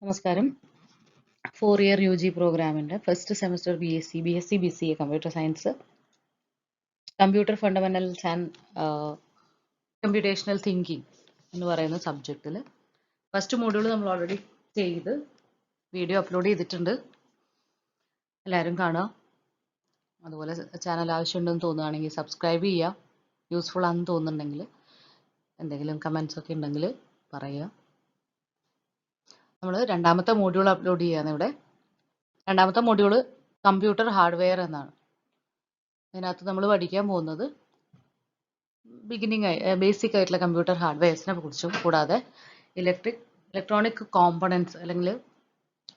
നമസ്കാരം. 4-year UG പ്രോഗ്രാമിൻ്റെ first semester BSc BCA computer science computer fundamentals and computational thinking എന്ന് പറയുന്ന സബ്ജക്റ്റിൽ first module നമ്മൾ ഓൾറെഡി ചെയ്ത് വീഡിയോ അപ്ലോഡ് ചെയ്തിട്ടുണ്ട്. എല്ലാവരും കാണുക. അതുപോലെ ചാനൽ ആവശ്യമുണ്ടെന്ന് തോന്നുകയാണെങ്കിൽ സബ്സ്ക്രൈബ് ചെയ്യുക. യൂസ്ഫുൾ ആണെന്ന് തോന്നുന്നുണ്ടെങ്കിൽ എന്തെങ്കിലും കമൻസ് ഒക്കെ ഉണ്ടെങ്കിൽ പറയുക. നമ്മൾ രണ്ടാമത്തെ മോഡ്യൂൾ അപ്ലോഡ് ചെയ്യുകയാണ് ഇവിടെ. രണ്ടാമത്തെ മോഡ്യൂൾ കമ്പ്യൂട്ടർ ഹാർഡ്വെയർ എന്നാണ്. അതിനകത്ത് നമ്മൾ പഠിക്കാൻ പോകുന്നത് ബേസിക് ആയിട്ടുള്ള കമ്പ്യൂട്ടർ ഹാർഡ്വെയർസിനെ കുറിച്ചും കൂടാതെ ഇലക്ട്രോണിക് കോമ്പണൻസ് അല്ലെങ്കിൽ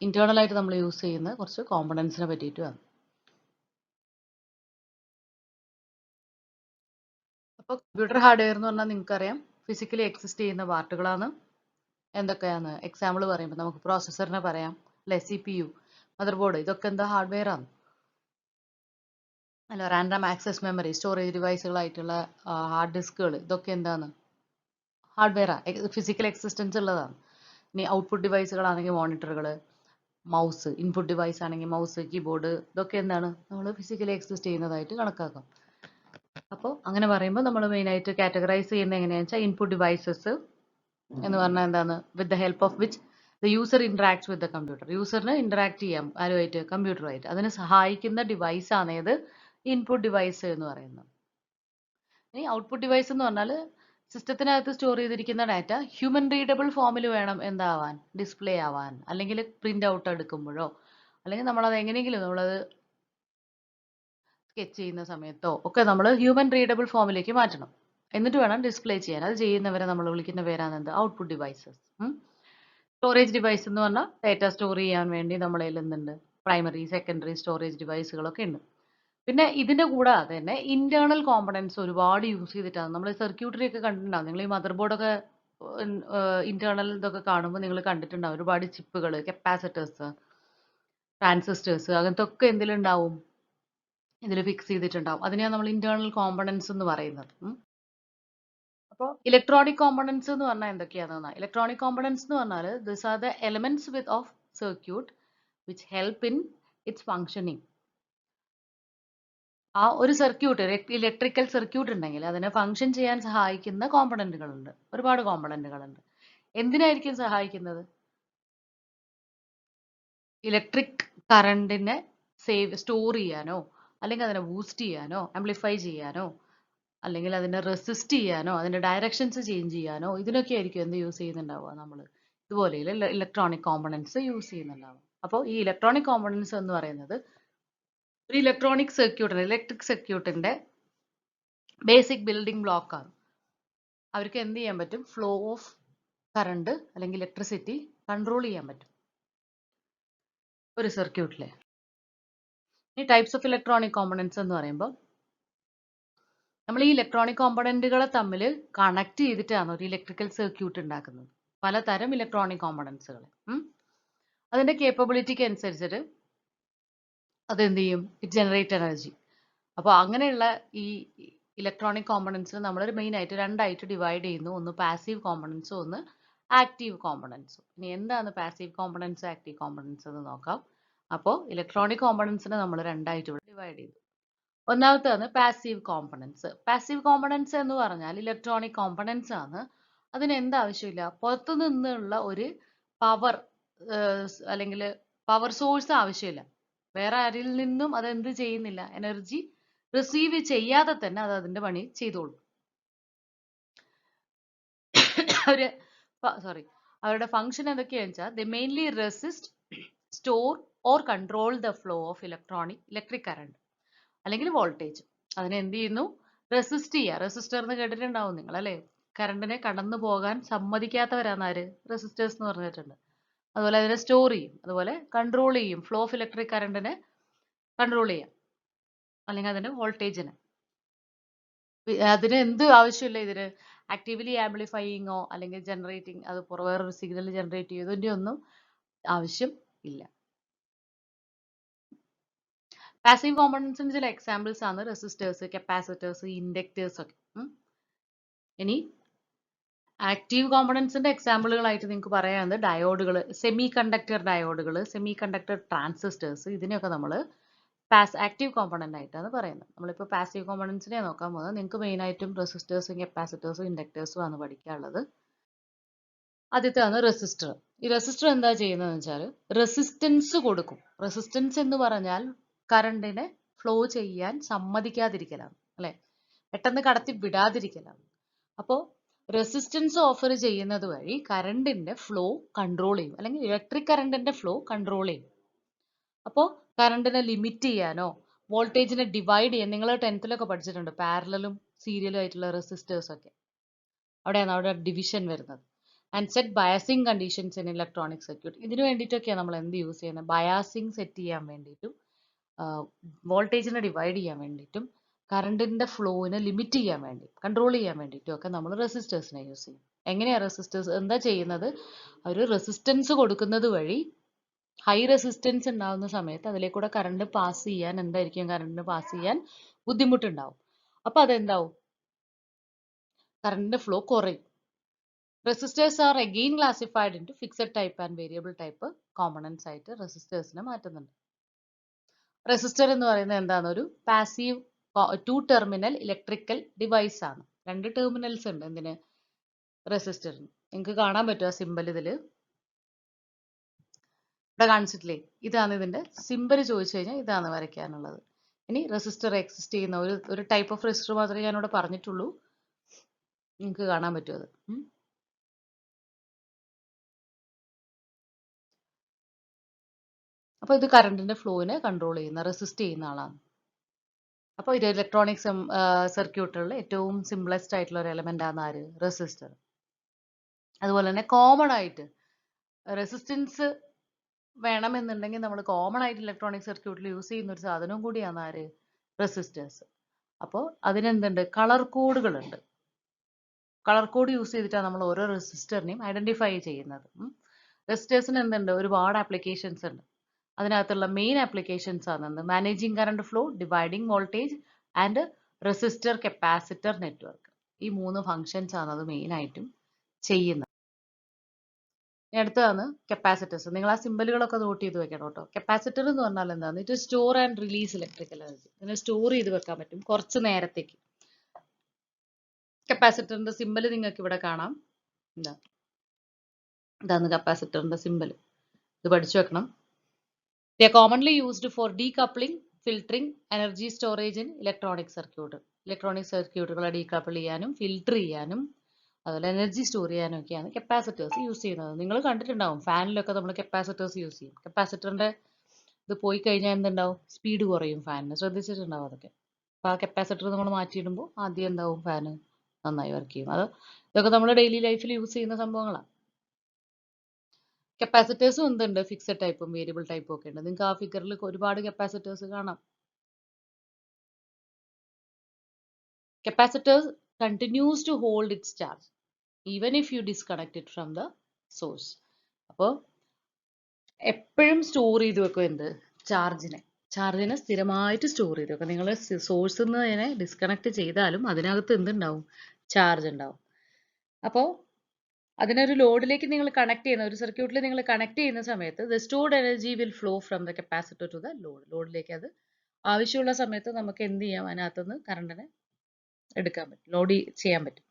ഇന്റേണൽ ആയിട്ട് നമ്മൾ യൂസ് ചെയ്യുന്ന കുറച്ച് കോമ്പണൻസിനെ പറ്റിയിട്ടുമാണ്. അപ്പോൾ കമ്പ്യൂട്ടർ ഹാർഡ്വെയർ എന്ന് പറഞ്ഞാൽ നിങ്ങൾക്കറിയാം ഫിസിക്കലി എക്സിസ്റ്റ് ചെയ്യുന്ന പാർട്ടുകളാണ്. എന്തൊക്കെയാണ് എക്സാമ്പിൾ പറയുമ്പോൾ നമുക്ക് പ്രോസസ്സറിനെ പറയാം, അല്ലെ, CPU, മദർ ബോർഡ്, ഇതൊക്കെ എന്താ ഹാർഡ്വെയർ ആണ്. അല്ല, റാൻഡം ആക്സസ് മെമ്മറി, സ്റ്റോറേജ് ഡിവൈസുകളായിട്ടുള്ള ഹാർഡ് ഡിസ്കുകൾ, ഇതൊക്കെ എന്താണ് ഹാർഡ്വെയറാണ്, ഫിസിക്കൽ എക്സിസ്റ്റൻസ് ഉള്ളതാണ്. ഇനി ഔട്ട്പുട്ട് ഡിവൈസുകളാണെങ്കിൽ മോണിറ്ററുകൾ, മൗസ്, ഇൻപുട്ട് ഡിവൈസ് ആണെങ്കിൽ മൗസ്, കീബോർഡ്, ഇതൊക്കെ എന്താണ് നമ്മൾ ഫിസിക്കലി എക്സിസ്റ്റ് ചെയ്യുന്നതായിട്ട് കണക്കാക്കാം. അപ്പോൾ അങ്ങനെ പറയുമ്പോൾ നമ്മൾ മെയിനായിട്ട് കാറ്റഗറൈസ് ചെയ്യുന്നത് എങ്ങനെയാണെന്ന് വെച്ചാൽ ഇൻപുട്ട് ഡിവൈസസ് എന്ന് പറഞ്ഞാൽ എന്താണ് with the help of which the user interacts with the computer. യൂസറിന് ഇന്ററാക്ട് ചെയ്യാം ആരുമായിട്ട്, കമ്പ്യൂട്ടറുമായിട്ട്. അതിന് സഹായിക്കുന്ന ഡിവൈസ് ആണ് ഏത് ഇൻപുട്ട് ഡിവൈസ് എന്ന് പറയുന്നത്. ഇനി ഔട്ട്പുട്ട് ഡിവൈസ് എന്ന് പറഞ്ഞാൽ സിസ്റ്റത്തിനകത്ത് സ്റ്റോർ ചെയ്തിരിക്കുന്ന ഡാറ്റ ഹ്യൂമൻ റീഡബിൾ ഫോമിൽ വേണം എന്താവാൻ, ഡിസ്പ്ലേ ആവാൻ, അല്ലെങ്കിൽ പ്രിന്റ് ഔട്ട് എടുക്കുമ്പോഴോ അല്ലെങ്കിൽ നമ്മളത് എങ്ങനെയെങ്കിലും നമ്മളത് സ്കെച്ച് ചെയ്യുന്ന സമയത്തോ ഒക്കെ നമ്മൾ ഹ്യൂമൻ റീഡബിൾ ഫോമിലേക്ക് മാറ്റണം. എന്നിട്ട് വേണം ഡിസ്പ്ലേ ചെയ്യാൻ. അത് ചെയ്യുന്നവരെ നമ്മൾ വിളിക്കുന്ന പേരാണ് എന്ത്, ഔട്ട്പുട്ട് ഡിവൈസസ്. സ്റ്റോറേജ് ഡിവൈസ് എന്ന് പറഞ്ഞാൽ ഡാറ്റ സ്റ്റോർ ചെയ്യാൻ വേണ്ടി നമ്മളെ എന്തുണ്ട്, പ്രൈമറി സെക്കൻഡറി സ്റ്റോറേജ് ഡിവൈസുകളൊക്കെ ഉണ്ട്. പിന്നെ ഇതിന്റെ കൂടാതെ തന്നെ ഇന്റേണൽ കോമ്പണൻസ് ഒരുപാട് യൂസ് ചെയ്തിട്ടാണ് നമ്മൾ സർക്യൂട്ടറി ഒക്കെ കണ്ടിട്ടുണ്ടാവും. നിങ്ങൾ ഈ മദർ ബോർഡൊക്കെ ഇന്റേണൽ ഇതൊക്കെ കാണുമ്പോൾ നിങ്ങൾ കണ്ടിട്ടുണ്ടാവും ഒരുപാട് ചിപ്പുകൾ, കപ്പാസിറ്റേഴ്സ്, ട്രാൻസിസ്റ്റേഴ്സ്, അങ്ങനത്തെ ഒക്കെ എന്തിലുണ്ടാവും, ഇതിൽ ഫിക്സ് ചെയ്തിട്ടുണ്ടാവും. അതിനെയാണ് നമ്മൾ ഇന്റേണൽ കോമ്പണൻസ് എന്ന് പറയുന്നത്. അപ്പോൾ ഇലക്ട്രോണിക് കോമ്പണൻസ് എന്ന് പറഞ്ഞാൽ എന്തൊക്കെയാണെന്നാ, ഇലക്ട്രോണിക് കോമ്പണൻസ് എന്ന് പറഞ്ഞാൽ this are the elements width of circuit which help in its functioning. ആ ഒരു സർക്യൂട്ട്, ഇലക്ട്രിക്കൽ സർക്യൂട്ട് ഉണ്ടെങ്കിൽ അതിനെ ഫങ്ഷൻ ചെയ്യാൻ സഹായിക്കുന്ന കോമ്പണന്റുകളുണ്ട്, ഒരുപാട് കോമ്പണന്റുകളുണ്ട്. എന്തിനായിരിക്കും സഹായിക്കുന്നത്? ഇലക്ട്രിക് കറണ്ടിനെ സ്റ്റോർ ചെയ്യാനോ, അല്ലെങ്കിൽ അതിനെ ബൂസ്റ്റ് ചെയ്യാനോ, ആംപ്ലിഫൈ ചെയ്യാനോ, അല്ലെങ്കിൽ അതിനെ റെസിസ്റ്റ് ചെയ്യാനോ, അതിന്റെ ഡയറക്ഷൻസ് ചേഞ്ച് ചെയ്യാനോ, ഇതിനൊക്കെ ആയിരിക്കും എന്ത് യൂസ് ചെയ്യുന്നുണ്ടാവുക, നമ്മൾ ഇതുപോലെ ഇലക്ട്രോണിക് കോമ്പണൻസ് യൂസ് ചെയ്യുന്നുണ്ടാവും. അപ്പോൾ ഈ ഇലക്ട്രോണിക് കോമ്പണൻസ് എന്ന് പറയുന്നത് ഒരു ഇലക്ട്രോണിക് സർക്യൂട്ടിന്റെ, ഇലക്ട്രിക് സർക്യൂട്ടിന്റെ ബേസിക് ബിൽഡിംഗ് ബ്ലോക്ക് ആണ്. അവർക്ക് എന്ത് ചെയ്യാൻ പറ്റും, ഫ്ലോ ഓഫ് കറണ്ട് അല്ലെങ്കിൽ ഇലക്ട്രിസിറ്റി കൺട്രോൾ ചെയ്യാൻ പറ്റും ഒരു സർക്യൂട്ടിലെ. ഈ ടൈപ്സ് ഓഫ് ഇലക്ട്രോണിക് കോമ്പണൻസ് എന്ന് പറയുമ്പോൾ നമ്മൾ ഈ ഇലക്ട്രോണിക് കോമ്പണന്റുകളെ തമ്മിൽ കണക്ട് ചെയ്തിട്ടാണ് ഒരു ഇലക്ട്രിക്കൽ സർക്യൂട്ട് ഉണ്ടാക്കുന്നത്. പലതരം ഇലക്ട്രോണിക് കോമ്പണൻസുകൾ. അതിന്റെ കേപ്പബിലിറ്റിക്ക് അനുസരിച്ചിട്ട് അത് എന്ത് ചെയ്യും, ഇറ്റ് ജനറേറ്റ് എനർജി. അപ്പോൾ അങ്ങനെയുള്ള ഈ ഇലക്ട്രോണിക് കോമ്പണൻസ് നമ്മൾ മെയിൻ ആയിട്ട് രണ്ടായിട്ട് ഡിവൈഡ് ചെയ്യുന്നു. ഒന്ന് പാസീവ് കോമ്പണൻസും ഒന്ന് ആക്റ്റീവ് കോമ്പണൻസും. ഇനി എന്താണ് പാസീവ് കോമ്പണൻസ്, ആക്റ്റീവ് കോമ്പണൻസ് എന്ന് നോക്കാം. അപ്പോൾ ഇലക്ട്രോണിക് കോമ്പണൻസിനെ നമ്മൾ രണ്ടായിട്ട് ഇവിടെ ഡിവൈഡ് ചെയ്തു. ഒന്നാമത്തേതാണ് പാസീവ് കോമ്പണൻസ്. പാസീവ് കോമ്പണൻസ് എന്ന് പറഞ്ഞാൽ ഇലക്ട്രോണിക് കോമ്പണൻസ് ആണ്. അതിന് എന്താവശ്യമില്ല, പുറത്തു നിന്നുള്ള ഒരു പവർ അല്ലെങ്കിൽ പവർ സോഴ്സ് ആവശ്യമില്ല. വേറെ ആരിൽ നിന്നും അത് എന്ത് ചെയ്യുന്നില്ല, എനർജി റിസീവ് ചെയ്യാതെ തന്നെ അത് അതിന്റെ പണി ചെയ്തോളും. അവരുടെ ഫംഗ്ഷൻ എന്തൊക്കെയാണെന്ന് വെച്ചാൽ they mainly resist, store or control the flow of electric current അല്ലെങ്കിൽ വോൾട്ടേജ്. അതിനെ എന്ത് ചെയ്യുന്നു, റെസിസ്റ്റ് ചെയ്യുക. റെസിസ്റ്റർ എന്ന് കേട്ടിട്ടുണ്ടാവും നിങ്ങൾ, അല്ലെ? കറണ്ടിനെ കടന്നു പോകാൻ സമ്മതിക്കാത്തവരാണ് ആര്, റെസിസ്റ്റേഴ്സ് എന്ന് പറഞ്ഞിട്ടുണ്ട്. അതുപോലെ അതിനെ സ്റ്റോർ ചെയ്യും, അതുപോലെ കൺട്രോൾ ചെയ്യും. ഫ്ലോ ഓഫ് ഇലക്ട്രിക് കറണ്ടിനെ കൺട്രോൾ ചെയ്യാം, അല്ലെങ്കിൽ അതിന്റെ വോൾട്ടേജിനെ. അതിന് എന്ത് ആവശ്യമില്ല, ഇതിന് ആക്റ്റീവ്ലി ആംപ്ലിഫൈയിങ്ങോ അല്ലെങ്കിൽ ജനറേറ്റിംഗ്, അത് വേറൊരു സിഗ്നൽ ജനറേറ്റ് ചെയ്തതിന്റെ ഒന്നും ആവശ്യം ഇല്ല. പാസീവ് കോമ്പണൻസിന് ചില എക്സാമ്പിൾസ് ആണ് റെസിസ്റ്റേഴ്സ്, കപ്പാസിറ്റേഴ്സ്, ഇൻഡക്ടേഴ്സ് ഒക്കെ. ഇനി ആക്റ്റീവ് കോമ്പണൻസിന്റെ എക്സാമ്പിളുകളായിട്ട് നിങ്ങൾക്ക് പറയാവുന്നത് ഡയോഡുകൾ, സെമി കണ്ടക്ടർ ഡയോഡുകൾ, സെമി കണ്ടക്ടർ ട്രാൻസിസ്റ്റേഴ്സ്, ഇതിനെയൊക്കെ നമ്മൾ ആക്റ്റീവ് കോമ്പണന്റ് ആയിട്ടാണ് പറയുന്നത്. നമ്മളിപ്പോൾ പാസീവ് കോമ്പണൻസിനെ നോക്കാൻ പോകുന്നത്. നിങ്ങൾക്ക് മെയിൻ ആയിട്ടും റെസിസ്റ്റേഴ്സും കപ്പാസിറ്റേഴ്സും ഇൻഡക്ടേഴ്സും ആണ് പഠിക്കാനുള്ളത്. ആദ്യത്തെയാണ് റെസിസ്റ്റർ. ഈ റെസിസ്റ്റർ എന്താ ചെയ്യുന്നതെന്ന് വെച്ചാൽ റെസിസ്റ്റൻസ് കൊടുക്കും. റെസിസ്റ്റൻസ് എന്ന് പറഞ്ഞാൽ കറണ്ടിനെ ഫ്ലോ ചെയ്യാൻ സമ്മതിക്കാതിരിക്കലാണ്, അല്ലെ? പെട്ടെന്ന് കടത്തി വിടാതിരിക്കലാണ്. അപ്പോൾ റെസിസ്റ്റൻസ് ഓഫർ ചെയ്യുന്നത് വഴി കറണ്ടിന്റെ ഫ്ലോ കൺട്രോൾ ചെയ്യും, അല്ലെങ്കിൽ ഇലക്ട്രിക് കറണ്ടിന്റെ ഫ്ലോ കൺട്രോൾ ചെയ്യും. അപ്പോൾ കറണ്ടിനെ ലിമിറ്റ് ചെയ്യാനോ വോൾട്ടേജിനെ ഡിവൈഡ് ചെയ്യാൻ, നിങ്ങൾ 10th പഠിച്ചിട്ടുണ്ട് പാരലലും സീരിയലും ആയിട്ടുള്ള റെസിസ്റ്റേഴ്സ് ഒക്കെ. അവിടെയാണ് അവിടെ ഡിവിഷൻ വരുന്നത്. And set biasing conditions in electronic circuit. ഇതിനു വേണ്ടിയിട്ടൊക്കെയാണ് നമ്മൾ എന്ത് യൂസ് ചെയ്യുന്നത്? ബയാസിങ് സെറ്റ് ചെയ്യാൻ വേണ്ടിയിട്ടും വോൾട്ടേജിനെ ഡിവൈഡ് ചെയ്യാൻ വേണ്ടിയിട്ടും കറണ്ടിന്റെ ഫ്ലോവിനെ ലിമിറ്റ് ചെയ്യാൻ വേണ്ടി, കൺട്രോൾ ചെയ്യാൻ വേണ്ടിയിട്ടും ഒക്കെ നമ്മൾ റെസിസ്റ്റേഴ്സിനെ യൂസ് ചെയ്യും. എങ്ങനെയാ റെസിസ്റ്റേഴ്സ് എന്താ ചെയ്യുന്നത്? ഒരു റെസിസ്റ്റൻസ് കൊടുക്കുന്നത് വഴി ഹൈ റെസിസ്റ്റൻസ് ഉണ്ടാകുന്ന സമയത്ത് അതിലേക്കൂടെ കറണ്ട് പാസ് ചെയ്യാൻ കറണ്ടിന് പാസ് ചെയ്യാൻ ബുദ്ധിമുട്ടുണ്ടാവും. അപ്പൊ അതെന്താവും? കറണ്ടിന്റെ ഫ്ലോ കുറയും. Resistors are again classified into fixed type and variable type components ആയിട്ട് റെസിസ്റ്റേഴ്സിനെ മാറ്റുന്നുണ്ട്. റെസിസ്റ്റർ എന്ന് പറയുന്നത് എന്താണ്? ഒരു പാസീവ് 2 ടെർമിനൽ ഇലക്ട്രിക്കൽ ഡിവൈസ് ആണ്. 2 ടെർമിനൽസ് ഉണ്ട് എന്തിന്? റെസിസ്റ്ററിന്. നിങ്ങൾക്ക് കാണാൻ പറ്റുമോ സിമ്പൽ? ഇതില് ഇവിടെ കാണിച്ചിട്ടില്ലേ? ഇതാണ് ഇതിന്റെ സിമ്പൽ. ചോദിച്ചു കഴിഞ്ഞാൽ ഇതാണ് വരയ്ക്കാനുള്ളത്. ഇനി റെസിസ്റ്റർ എക്സിസ്റ്റ് ചെയ്യുന്ന ഒരു ടൈപ്പ് ഓഫ് റെസിസ്റ്റർ മാത്രമേ ഞാനിവിടെ പറഞ്ഞിട്ടുള്ളൂ. നിങ്ങൾക്ക് കാണാൻ പറ്റുമോ അത്? അപ്പൊ ഇത് കറണ്ടിന്റെ ഫ്ലോവിനെ കൺട്രോൾ ചെയ്യുന്ന, റെസിസ്റ്റ് ചെയ്യുന്ന ആളാണ്. അപ്പോൾ ഇത് ഇലക്ട്രോണിക് സർക്യൂട്ടുകളിൽ ഏറ്റവും സിംപ്ലസ്റ്റ് ആയിട്ടുള്ള ഒരു എലമെന്റ് ആണ് ആര്? റെസിസ്റ്റർ. അതുപോലെ തന്നെ കോമൺ ആയിട്ട് റെസിസ്റ്റൻസ് വേണമെന്നുണ്ടെങ്കിൽ നമ്മൾ കോമൺ ആയിട്ട് ഇലക്ട്രോണിക് സർക്യൂട്ടിൽ യൂസ് ചെയ്യുന്ന ഒരു സാധനവും കൂടിയാണ് ആര്? റെസിസ്റ്റേഴ്സ്. അപ്പോൾ അതിനെന്തുണ്ട്? കളർ കോഡുകളുണ്ട്. കളർ കോഡ് യൂസ് ചെയ്തിട്ടാണ് നമ്മൾ ഓരോ റെസിസ്റ്ററിനെയും ഐഡന്റിഫൈ ചെയ്യുന്നത്. റെസിസ്റ്റേഴ്സിന് എന്തുണ്ട്? ഒരുപാട് ആപ്ലിക്കേഷൻസ് ഉണ്ട്. അതിനകത്തുള്ള മെയിൻ ആപ്ലിക്കേഷൻസ് ആണ് managing current flow, dividing voltage and resistor capacitor network. ഈ 3 ഫങ്ഷൻസ് ആണ് അത് മെയിൻ ആയിട്ടും ചെയ്യുന്നത്. അടുത്തതാണ് കപ്പാസിറ്റേഴ്സ്. നിങ്ങൾ ആ സിമ്പലുകളൊക്കെ നോട്ട് ചെയ്ത് വെക്കണം കേട്ടോ. കപ്പാസിറ്റർ എന്ന് പറഞ്ഞാൽ എന്താണ്? ഇത് store and release electrical energy. ഇതിനെ സ്റ്റോർ ചെയ്ത് വെക്കാൻ പറ്റും കുറച്ച് നേരത്തേക്ക്. കപ്പാസിറ്ററിന്റെ സിമ്പൽ നിങ്ങൾക്ക് ഇവിടെ കാണാം. ഇതാണ് കപ്പാസിറ്ററിന്റെ സിമ്പൽ. ഇത് പഠിച്ചു വെക്കണം. They are commonly used for decoupling, filtering, energy storage in electronic circuit. Electronic സർക്യൂട്ടുകളെ ഡീകപ്പിൾ ചെയ്യാനും ഫിൽട്ടർ ചെയ്യാനും അതുപോലെ എനർജി സ്റ്റോർ ചെയ്യാനും ഒക്കെയാണ് കപ്പാസിറ്റേഴ്സ് യൂസ് ചെയ്യുന്നത്. നിങ്ങൾ കണ്ടിട്ടുണ്ടാവും ഫാനിലൊക്കെ നമ്മൾ കപ്പാസിറ്റേഴ്സ് യൂസ് ചെയ്യും. കപ്പാസിറ്ററിന്റെ ഇത് പോയി കഴിഞ്ഞാൽ എന്തുണ്ടാവും? സ്പീഡ് കുറയും ഫാനിന്. ശ്രദ്ധിച്ചിട്ടുണ്ടാവും അതൊക്കെ. അപ്പോൾ ആ കപ്പാസിറ്റർ നമ്മൾ മാറ്റിയിടുമ്പോൾ ആദ്യം എന്താവും? ഫാന് നന്നായി വർക്ക് ചെയ്യും. ഇതൊക്കെ നമ്മൾ ഡെയിലി ലൈഫിൽ യൂസ് ചെയ്യുന്ന സംഭവങ്ങളാണ്. കപ്പാസിറ്റേഴ്സും എന്തുണ്ട്? ഫിക്സഡ് ടൈപ്പും വേരിയബിൾ ടൈപ്പും ഒക്കെ ഉണ്ട്. നിങ്ങൾക്ക് ആ ഫിഗറിൽ ഒരുപാട് കപ്പാസിറ്റേഴ്സ് കാണാം. Capacitors continues to hold its charge even if you disconnect it from the source. അപ്പോൾ എപ്പോഴും സ്റ്റോർ ചെയ്ത് വെക്കും എന്ത്? ചാർജിനെ സ്ഥിരമായിട്ട് സ്റ്റോർ ചെയ്ത് വെക്കും. നിങ്ങൾ സോഴ്സിൽ നിന്ന് അതിനെ ഡിസ്കണക്ട് ചെയ്താലും അതിനകത്ത് എന്തുണ്ടാവും? ചാർജ് ഉണ്ടാവും. അപ്പോൾ അതിനൊരു ലോഡിലേക്ക് നിങ്ങൾ കണക്ട് ചെയ്യുന്ന ഒരു സർക്യൂട്ടിൽ നിങ്ങൾ കണക്ട് ചെയ്യുന്ന സമയത്ത് the stored energy will flow from the capacitor to the load. ലോഡിലേക്ക് അത് ആവശ്യമുള്ള സമയത്ത് നമുക്ക് എന്ത് ചെയ്യാം? അതിനകത്തുനിന്ന് കറണ്ടിനെ എടുക്കാൻ പറ്റും, ലോഡ് ചെയ്യാൻ പറ്റും.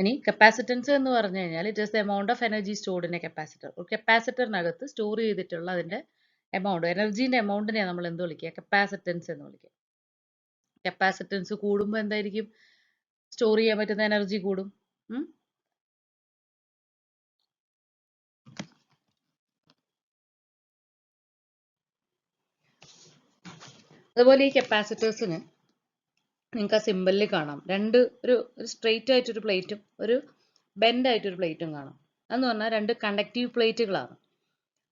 ഇനി കപ്പാസിറ്റൻസ് എന്ന് പറഞ്ഞു കഴിഞ്ഞാൽ it is the amount of energy stored in A capacitor. ഒരു കപ്പാസിറ്ററിനകത്ത് സ്റ്റോർ ചെയ്തിട്ടുള്ള അതിന്റെ എമൗണ്ട്, എനർജീന്റെ എമൗണ്ടിനെ നമ്മൾ എന്ത് വിളിക്കുക? കപ്പാസിറ്റൻസ് എന്ന് വിളിക്കുക. കപ്പാസിറ്റൻസ് കൂടുമ്പോൾ എന്തായിരിക്കും? സ്റ്റോർ ചെയ്യാൻ പറ്റുന്ന എനർജി കൂടും. അതുപോലെ ഈ കപ്പാസിറ്റേഴ്സിന് നിങ്ങൾക്ക് ആ സിമ്പലിൽ കാണാം ഒരു സ്ട്രെയിറ്റ് ആയിട്ടൊരു പ്ലേറ്റും ഒരു ബെൻഡ് ആയിട്ടൊരു പ്ലേറ്റും കാണാം. അതെന്ന് പറഞ്ഞാൽ 2 കണ്ടക്റ്റീവ് പ്ലേറ്റുകളാണ്.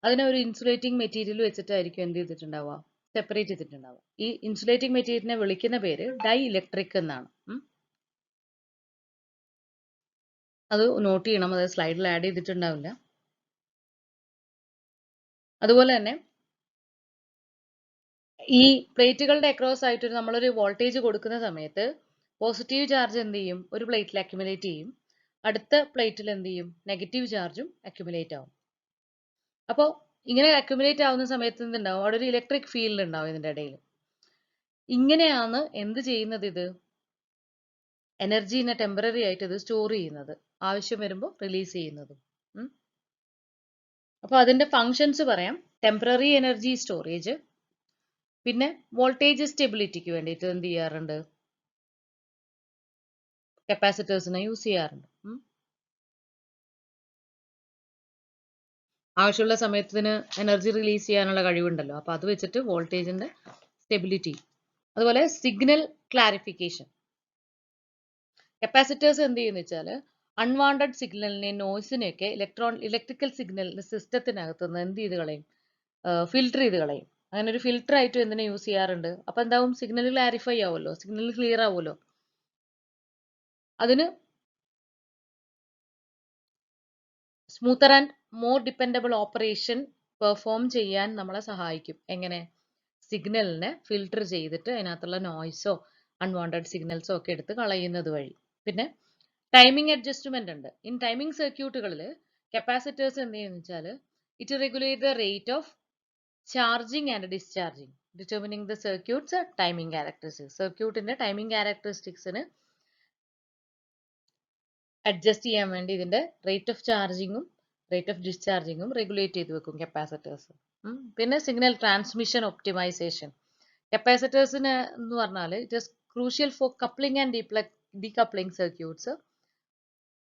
അതിനെ ഒരു ഇൻസുലേറ്റിംഗ് മെറ്റീരിയൽ വെച്ചിട്ടായിരിക്കും എന്ത് ചെയ്തിട്ടുണ്ടാവുക? സെപ്പറേറ്റ് ചെയ്തിട്ടുണ്ടാവുക. ഈ ഇൻസുലേറ്റിംഗ് മെറ്റീരിയലിനെ വിളിക്കുന്ന പേര് ഡൈ ഇലക്ട്രിക് എന്നാണ്. അത് നോട്ട് ചെയ്യണം. അത് സ്ലൈഡിൽ ആഡ് ചെയ്തിട്ടുണ്ടാവില്ല. അതുപോലെ തന്നെ ഈ പ്ലേറ്റുകളുടെ അക്രോസ് ആയിട്ട് നമ്മളൊരു വോൾട്ടേജ് കൊടുക്കുന്ന സമയത്ത് പോസിറ്റീവ് ചാർജ് എന്ത് ചെയ്യും? ഒരു പ്ലേറ്റിൽ അക്യുമുലേറ്റ് ചെയ്യും. അടുത്ത പ്ലേറ്റിൽ എന്ത് ചെയ്യും? നെഗറ്റീവ് ചാർജും അക്യുമുലേറ്റ് ആവും. അപ്പോൾ ഇങ്ങനെ അക്യുമുലേറ്റ് ആവുന്ന സമയത്ത് എന്തുണ്ടാവും? അവിടെ ഒരു ഇലക്ട്രിക് ഫീൽഡ് ഉണ്ടാവും ഇതിന്റെ ഇടയിൽ. ഇങ്ങനെയാണ് എന്ത് ചെയ്യുന്നത്? ഇത് എനർജീനെ ടെമ്പററി ആയിട്ട് ഇത് സ്റ്റോർ ചെയ്യുന്നത്, ആവശ്യം വരുമ്പോൾ റിലീസ് ചെയ്യുന്നതും. അപ്പോൾ അതിന്റെ ഫങ്ഷൻസ് പറയാം. ടെമ്പററി എനർജി സ്റ്റോറേജ്, പിന്നെ വോൾട്ടേജ് സ്റ്റെബിലിറ്റിക്ക് വേണ്ടിയിട്ട് എന്ത് ചെയ്യാറുണ്ട്? കപ്പാസിറ്റേഴ്സിനെ യൂസ് ചെയ്യാറുണ്ട്. ആവശ്യമുള്ള സമയത്തിന് എനർജി റിലീസ് ചെയ്യാനുള്ള കഴിവുണ്ടല്ലോ, അപ്പൊ അത് വെച്ചിട്ട് വോൾട്ടേജിന്റെ സ്റ്റെബിലിറ്റി. അതുപോലെ സിഗ്നൽ ക്ലാരിഫിക്കേഷൻ. കപ്പാസിറ്റേഴ്സ് എന്ത് ചെയ്യുന്ന വെച്ചാൽ അൺവാണ്ടഡ് സിഗ്നലിനെ, നോയ്സിനെയൊക്കെ ഇലക്ട്രിക്കൽ സിഗ്നൽ സിസ്റ്റത്തിനകത്ത് നിന്ന് എന്ത് ചെയ്ത് കളയും? ഫിൽട്ടർ ചെയ്ത് കളയും. അങ്ങനെ ഒരു ഫിൽട്ടർ ആയിട്ട് എന്തിനെ യൂസ് ചെയ്യാറുണ്ട്? അപ്പൊ എന്താവും? സിഗ്നൽ ക്ലാരിഫൈ ആവുമല്ലോ, സിഗ്നൽ ക്ലിയർ ആവുമല്ലോ. അതിന് smoother and more dependable operation perform ചെയ്യാൻ നമ്മളെ സഹായിക്കും. എങ്ങനെ? സിഗ്നലിനെ ഫിൽട്ടർ ചെയ്തിട്ട് അതിനകത്തുള്ള നോയ്സോ അൺവാണ്ടഡ് സിഗ്നൽസോ ഒക്കെ എടുത്ത് കളയുന്നത് വഴി. പിന്നെ ടൈമിംഗ് അഡ്ജസ്റ്റ്മെന്റ് ഉണ്ട്. ഇൻ ടൈമിംഗ് സർക്യൂട്ടുകളിൽ കപ്പാസിറ്റേഴ്സ് എന്ത് ചെയ്യുന്ന വെച്ചാൽ it regulate the rate of charging and discharging, determining the circuit's timing characteristics. സർക്യൂട്ടിന്റെ ടൈമിംഗ് ക്യാരക്ടറിസ്റ്റിക്സിന് അഡ്ജസ്റ്റ് ചെയ്യാൻ വേണ്ടി ഇതിന്റെ റേറ്റ് ഓഫ് ചാർജിങ്ങും റേറ്റ് ഓഫ് ഡിസ്ചാർജിങ്ങും റെഗുലേറ്റ് ചെയ്ത് വെക്കും കപ്പാസിറ്റേഴ്സ്. പിന്നെ സിഗ്നൽ ട്രാൻസ്മിഷൻ ഒപ്റ്റിമൈസേഷൻ. കപ്പാസിറ്റേഴ്സിന് എന്ന് പറഞ്ഞാൽ it is crucial for coupling and decoupling circuits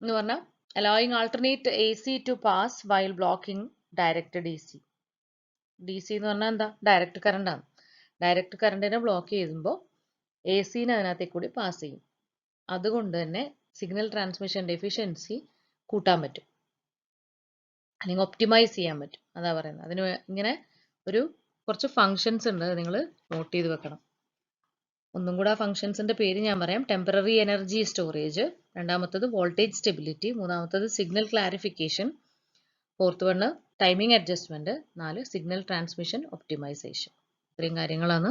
എന്ന് പറഞ്ഞാൽ allowing alternate AC to pass while blocking direct DC. DC എന്ന് പറഞ്ഞാൽ എന്താ? ഡയറക്റ്റ് കറണ്ട് ആണ്. ഡയറക്റ്റ് കറണ്ടിനെ ബ്ലോക്ക് ചെയ്യുമ്പോൾ AC-നെ അതിനകത്തേക്ക് കൂടി പാസ് ചെയ്യും. അതുകൊണ്ട് തന്നെ സിഗ്നൽ ട്രാൻസ്മിഷൻ്റെ എഫിഷ്യൻസി കൂട്ടാൻ പറ്റും, അല്ലെങ്കിൽ ഒപ്റ്റിമൈസ് ചെയ്യാൻ പറ്റും. അതാ പറയുന്നത്. അതിന് ഇങ്ങനെ ഒരു കുറച്ച് ഫങ്ഷൻസ് ഉണ്ട്, നിങ്ങൾ നോട്ട് ചെയ്ത് വെക്കണം. ഒന്നും കൂടെ ആ ഫങ്ഷൻസിന്റെ പേര് ഞാൻ പറയാം. ടെമ്പററി എനർജി സ്റ്റോറേജ്, രണ്ടാമത്തത് വോൾട്ടേജ് സ്റ്റെബിലിറ്റി, മൂന്നാമത്തത് signal clarification, fourth one timing adjustment, 4 signal transmission optimisation. ഇത്രയും കാര്യങ്ങളാണ്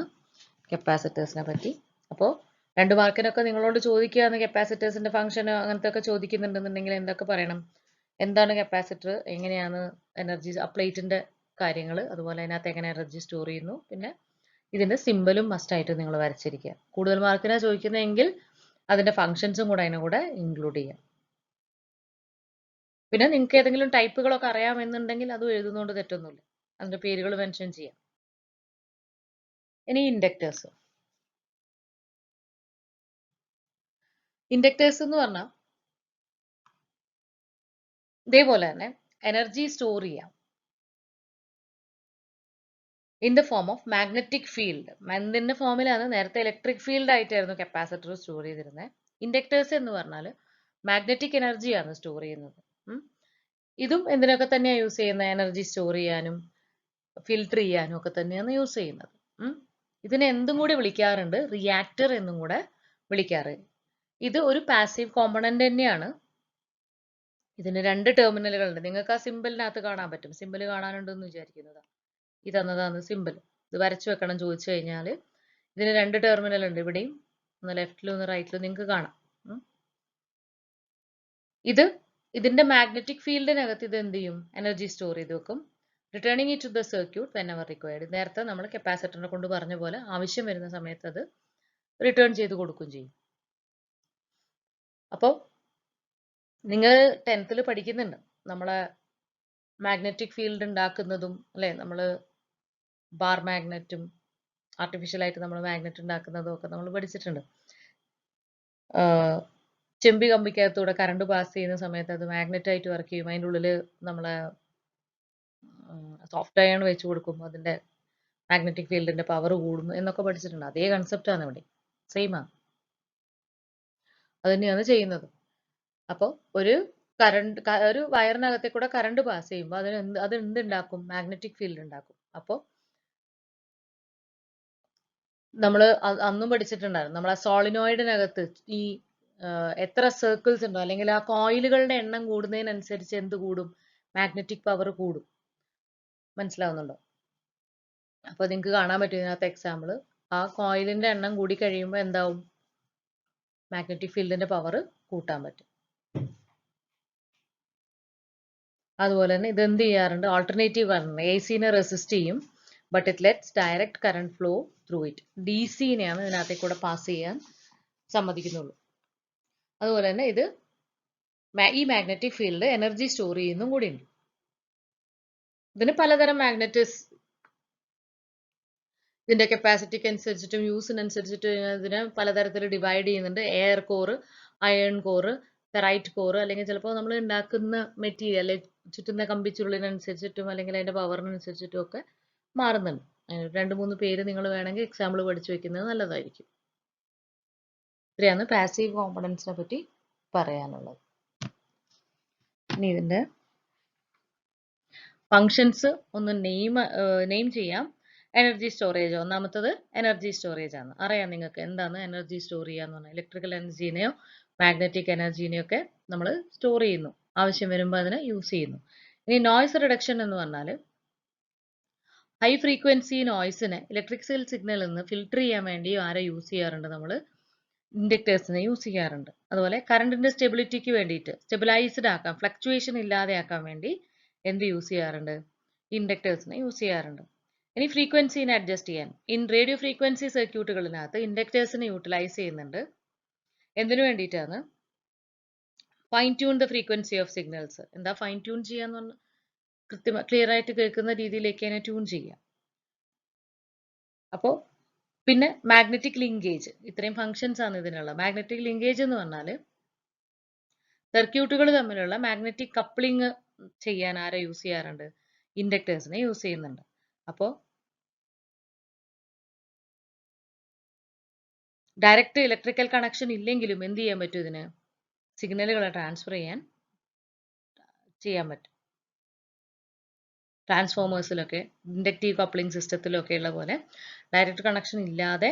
കപ്പാസിറ്റേഴ്സിനെ പറ്റി. അപ്പോൾ 2 മാർക്കിനൊക്കെ നിങ്ങളോട് ചോദിക്കുകയാണ് കപ്പാസിറ്റേഴ്സിന്റെ ഫംഗ്ഷൻ അങ്ങനത്തെ ഒക്കെ ചോദിക്കുന്നുണ്ടെന്നുണ്ടെങ്കിൽ എന്തൊക്കെ പറയണം? എന്താണ് കപ്പാസിറ്റർ, എങ്ങനെയാണ് എനർജി, പ്ലേറ്റിന്റെ കാര്യങ്ങൾ, അതുപോലെ അതിനകത്ത് എങ്ങനെ എനർജി സ്റ്റോർ ചെയ്യുന്നു, പിന്നെ ഇതിന്റെ സിമ്പലും മസ്റ്റ് ആയിട്ട് നിങ്ങൾ വരച്ചിരിക്കുക. കൂടുതൽ മാർക്കിനാ ചോദിക്കുന്നതെങ്കിൽ അതിന്റെ ഫംഗ്ഷൻസും കൂടെ അതിനെ കൂടെ ഇൻക്ലൂഡ് ചെയ്യാം. പിന്നെ നിങ്ങൾക്ക് ഏതെങ്കിലും ടൈപ്പുകളൊക്കെ അറിയാമെന്നുണ്ടെങ്കിൽ അത് എഴുതുന്നതുകൊണ്ട് തെറ്റൊന്നുമില്ല, അതിന്റെ പേരുകൾ മെൻഷൻ ചെയ്യാം. ഇനി ഇൻഡക്ടേഴ്സ്. ഇൻഡക്ടേഴ്സ് എന്ന് പറഞ്ഞാൽ ഇതേപോലെ തന്നെ എനർജി സ്റ്റോർ ചെയ്യാം in the form of magnetic field. എന്തിന്റെ ഫോമിലാണ്? നേരത്തെ ഇലക്ട്രിക് ഫീൽഡ് ആയിട്ടായിരുന്നു കപ്പാസിറ്റർ സ്റ്റോർ ചെയ്തിരുന്നത്. ഇൻഡക്ടേഴ്സ് എന്ന് പറഞ്ഞാൽ മാഗ്നറ്റിക് എനർജിയാണ് സ്റ്റോർ ചെയ്യുന്നത്. ഇതും എന്തിനൊക്കെ തന്നെയാണ് യൂസ് ചെയ്യുന്നത്? എനർജി സ്റ്റോർ ചെയ്യാനും ഫിൽട്ടർ ചെയ്യാനും ഒക്കെ തന്നെയാണ് യൂസ് ചെയ്യുന്നത്. ഇതിനെ എന്തും കൂടി വിളിക്കാറുണ്ട്? റിയാക്ടർ എന്നും കൂടെ വിളിക്കാറ്. ഇത് ഒരു പാസീവ് കോമ്പണന്റ് തന്നെയാണ്. ഇതിന് 2 ടെർമിനലുകളുണ്ട്. നിങ്ങൾക്ക് ആ സിമ്പിളിനകത്ത് കാണാൻ പറ്റും. സിമ്പിൾ കാണാനുണ്ടെന്ന് വിചാരിക്കുന്നതാ. ഈ തന്നതാണ് സിമ്പിൾ. ഇത് വരച്ചു വെക്കണം ചോദിച്ചു കഴിഞ്ഞാൽ. ഇതിന് 2 ടെർമിനൽ ഉണ്ട്. ഇവിടെയും ഒന്ന് ലെഫ്റ്റിലും ഒന്ന് റൈറ്റിലും നിങ്ങൾക്ക് കാണാം. ഇതിന്റെ മാഗ്നറ്റിക് ഫീൽഡിനകത്ത് ഇത് എന്ത് ചെയ്യും? എനർജി സ്റ്റോർ ചെയ്ത് വെക്കും. Returning it to the circuit whenever required. നേരത്തെ നമ്മൾ കപ്പാസിറ്ററിനെ കൊണ്ട് പറഞ്ഞ പോലെ ആവശ്യം വരുന്ന സമയത്ത് അത് റിട്ടേൺ ചെയ്ത് കൊടുക്കുകയും ചെയ്യും. അപ്പോൾ നിങ്ങൾ 10th പഠിക്കുന്നുണ്ട് നമ്മളെ മാഗ്നറ്റിക് ഫീൽഡ് ഉണ്ടാക്കുന്നതും, അല്ലെ? നമ്മൾ ബാർ മാഗ്നറ്റും ആർട്ടിഫിഷ്യലായിട്ട് നമ്മൾ മാഗ്നറ്റ് ഉണ്ടാക്കുന്നതും ഒക്കെ നമ്മൾ പഠിച്ചിട്ടുണ്ട്. ചെമ്പി കമ്പിക്കകത്തൂടെ കറണ്ട് പാസ് ചെയ്യുന്ന സമയത്ത് അത് മാഗ്നറ്റ് ആയിട്ട് വർക്ക് ചെയ്യും. അതിൻ്റെ ഉള്ളിൽ നമ്മളെ സോഫ്റ്റ് അയൺ വെച്ച് കൊടുക്കും, അതിന്റെ മാഗ്നറ്റിക് ഫീൽഡിന്റെ പവർ കൂടും എന്നൊക്കെ പഠിച്ചിട്ടുണ്ട്. അതേ കൺസെപ്റ്റ് ആണ് ഇവിടെ, സെയിം ആണ്. അത് തന്നെയാണ് ചെയ്യുന്നത്. അപ്പോൾ ഒരു വയറിനകത്തെ കൂടെ കറണ്ട് പാസ് ചെയ്യുമ്പോൾ അത് എന്തുണ്ടാക്കും? മാഗ്നറ്റിക് ഫീൽഡ് ഉണ്ടാക്കും. അപ്പോൾ നമ്മൾ അന്നും പഠിച്ചിട്ടുണ്ടായിരുന്നു, നമ്മൾ ആ സോളിനോയിഡിനകത്ത് ഈ എത്ര സർക്കിൾസ് ഉണ്ടോ, അല്ലെങ്കിൽ ആ കോയിലുകളുടെ എണ്ണം കൂടുന്നതിനനുസരിച്ച് എന്ത് കൂടും? മാഗ്നറ്റിക് പവർ കൂടും. മനസ്സിലാവുന്നുണ്ടോ? അപ്പൊ നിങ്ങൾക്ക് കാണാൻ പറ്റും ഇതിനകത്ത് എക്സാമ്പിൾ. ആ കോയിലിന്റെ എണ്ണം കൂടി കഴിയുമ്പോൾ എന്താവും? മാഗ്നറ്റിക് ഫീൽഡിന്റെ പവർ കൂട്ടാൻ പറ്റും. അതുപോലെ തന്നെ ഇത് എന്ത് ചെയ്യാറുണ്ട്? ആൾട്ടർനേറ്റീവ് കറണ്ട്, എ സിനെ റെസിസ്റ്റ് ചെയ്യും, but it lets direct current flow through it. D സിനെയാണ് ഇതിനകത്തേക്ക് കൂടെ പാസ് ചെയ്യാൻ സമ്മതിക്കുന്നുള്ളൂ. അതുപോലെ തന്നെ ഇത് ഈ മാഗ്നറ്റിക് ഫീൽഡ് എനർജി സ്റ്റോർ ചെയ്യുന്നതും കൂടിയുണ്ട്. ഇതിന് പലതരം ഇതിന്റെ കപ്പാസിറ്റിക്ക് അനുസരിച്ചിട്ടും യൂസിനനുസരിച്ചിട്ട് ഇതിനെ പലതരത്തിൽ ഡിവൈഡ് ചെയ്യുന്നുണ്ട്. Air core, iron core, ferrite core, അല്ലെങ്കിൽ ചിലപ്പോൾ നമ്മൾ ഉണ്ടാക്കുന്ന മെറ്റീരിയൽ, ചുറ്റുന്ന കമ്പിച്ചുരുളിനനുസരിച്ചിട്ടും അല്ലെങ്കിൽ അതിന്റെ പവറിനനുസരിച്ചിട്ടും ഒക്കെ മാറുന്നുണ്ട്. 2-3 പേര് നിങ്ങൾ വേണമെങ്കിൽ എക്സാമ്പിൾ പഠിച്ചു വെക്കുന്നത് നല്ലതായിരിക്കും. ഇത്രയാണ് പാസീവ് കോമ്പണൻസിനെ പറ്റി പറയാനുള്ളത്. ഇനി ഇതിന്റെ ഫങ്ഷൻസ് ഒന്ന് നെയിം ചെയ്യാം. എനർജി സ്റ്റോറേജ്, ഒന്നാമത്തത് എനർജി സ്റ്റോറേജ് ആണ്. അറിയാം നിങ്ങൾക്ക് എന്താണ് എനർജി സ്റ്റോർ ചെയ്യാന്ന് പറഞ്ഞാൽ. ഇലക്ട്രിക്കൽ എനർജീനെയോ മാഗ്നറ്റിക് എനർജീനെയോ ഒക്കെ നമ്മൾ സ്റ്റോർ ചെയ്യുന്നു, ആവശ്യം വരുമ്പോൾ അതിനെ യൂസ് ചെയ്യുന്നു. ഇനി നോയ്സ് റിഡക്ഷൻ എന്ന് പറഞ്ഞാൽ ഹൈ ഫ്രീക്വൻസി നോയ്സിനെ ഇലക്ട്രിക് സിഗ്നലിൽ നിന്ന് ഫിൽട്ടർ ചെയ്യാൻ വേണ്ടി ആരെ യൂസ് ചെയ്യാറുണ്ട്? നമ്മൾ ഇൻഡക്ടേഴ്സിനെ യൂസ് ചെയ്യാറുണ്ട്. അതുപോലെ കറണ്ടിന്റെ സ്റ്റെബിലിറ്റിക്ക് വേണ്ടിയിട്ട്, സ്റ്റെബിലൈസ്ഡ് ആക്കാൻ, ഫ്ലക്ച്വേഷൻ ഇല്ലാതെ ആക്കാൻ വേണ്ടി എന്ത് യൂസ് ചെയ്യാറുണ്ട്? ഇൻഡക്ടേഴ്സിനെ യൂസ് ചെയ്യാറുണ്ട്. ഇനി ഫ്രീക്വൻസിനെ അഡ്ജസ്റ്റ് ചെയ്യാൻ റേഡിയോ ഫ്രീക്വൻസി സർക്യൂട്ടുകളിനകത്ത് ഇൻഡക്ടേഴ്സിനെ യൂട്ടിലൈസ് ചെയ്യുന്നുണ്ട്. എന്തിനു വേണ്ടിയിട്ടാണ്? Fine tune the frequency of signals. എന്താ ഫൈൻ ട്യൂൺ ചെയ്യാന്ന് പറഞ്ഞാൽ ക്ലിയർ ആയിട്ട് കേൾക്കുന്ന രീതിയിലേക്ക് അതിനെ ട്യൂൺ ചെയ്യാം. അപ്പോൾ പിന്നെ മാഗ്നറ്റിക് ലിങ്കേജ്, ഇത്രയും ഫങ്ഷൻസ് ആണ് ഇതിനുള്ള. മാഗ്നറ്റിക് ലിങ്കേജ് എന്ന് പറഞ്ഞാൽ സർക്യൂട്ടുകൾ തമ്മിലുള്ള മാഗ്നറ്റിക് കപ്ലിംഗ് ചെയ്യാൻ ആരെ യൂസ് ചെയ്യാറുണ്ട്? ഇൻഡക്ടേഴ്സിനെ യൂസ് ചെയ്യുന്നുണ്ട്. അപ്പോൾ ഡയറക്റ്റ് ഇലക്ട്രിക്കൽ കണക്ഷൻ ഇല്ലെങ്കിലും എന്ത് ചെയ്യാൻ പറ്റും? ഇതിന് സിഗ്നലുകളെ ട്രാൻസ്ഫർ ചെയ്യാൻ പറ്റും. ട്രാൻസ്ഫോമേഴ്സിലൊക്കെ, ഇൻഡക്റ്റീവ് കപ്ലിംഗ് സിസ്റ്റത്തിലൊക്കെ ഉള്ള പോലെ ഡയറക്റ്റ് കണക്ഷൻ ഇല്ലാതെ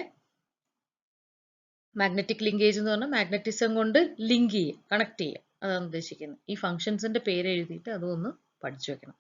മാഗ്നറ്റിക് ലിങ്കേജ് എന്ന് പറഞ്ഞാൽ മാഗ്നറ്റിസം കൊണ്ട് ലിങ്ക് ചെയ്യുക, കണക്ട് ചെയ്യുക, അതാണ് ഉദ്ദേശിക്കുന്നത്. ഈ ഫംഗ്ഷൻസിന്റെ പേര് എഴുതിയിട്ട് അതൊന്ന് പഠിച്ചു വെക്കണം.